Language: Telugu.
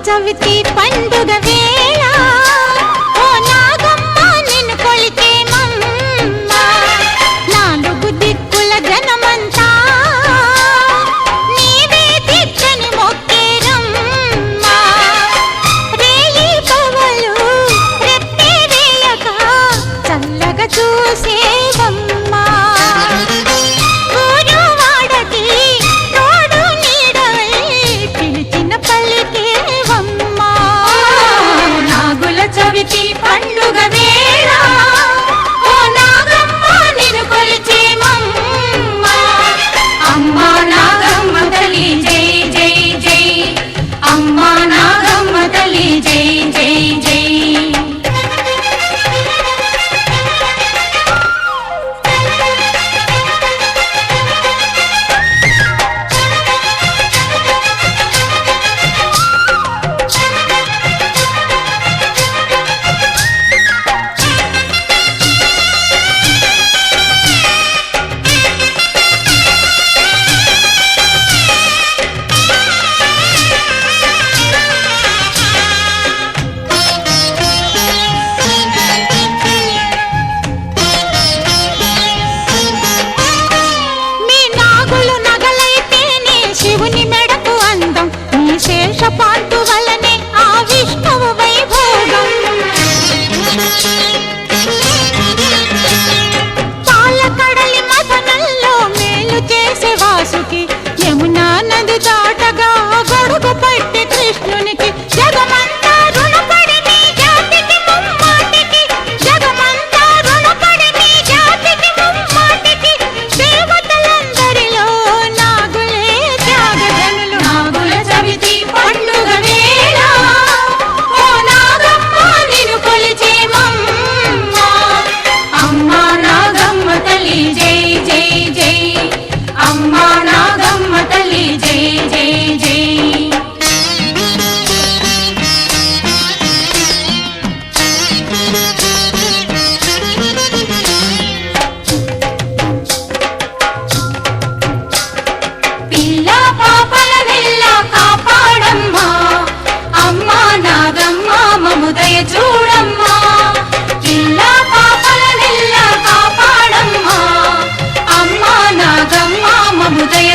చవితి పండుగ వేళ ఓ నాగమ్మ నిన్ను కొలిచేమమ్మ నాలుగు దిక్కుల జనమంతా నీవే దిక్కని మొక్కేరమ్మ రేయి పవలు రెప్పే వేయక చల్లగా చూసేవమ్మ ఊరు వాడకి తోడు నీడవై పిలిచిన పలికేవమ్మ నాగుల చవితి పండుగ వేళ ఓ నాగమ్మ నిన్ను కొలిచేమమ్మ అమ్మ నాగమ్మ తల్లి జై జై జై అమ్మ నాగమ్మ తల్లి జై జై జై శేషపాంతు వలనే ఆ విష్ణువు వైభోగం పాలకడలి మథనంలో మేలు చేసే వాసుకి యమునా నది దాటగా గొడుగు పట్టి కృష్ణునికి జగమంతా రుణపడి నీ జాతికి ముమ్మాటికి జగమంతా రుణపడి నీ జాతికి ముమ్మాటికి దేవతలందరిలో నాగులే త్యాగధనులు నాగుల చవితి పండుగ వేళ ఓ నాగమ్మ నిన్ను కొలిచేమమ్మ అమ్మ నాగమ్మ తల్లి జై జై జై అమ్మ నాగమ్మ తల్లి జై జై జై పిల్ల పాపల నెల్ల కాపాడమ్మా అమ్మ నాగమ్మ మము దయ చూడమ్మా పిల్ల పాపల నెల్ల కాపాడమ్మా అమ్మ నాగమ్మ మము దయ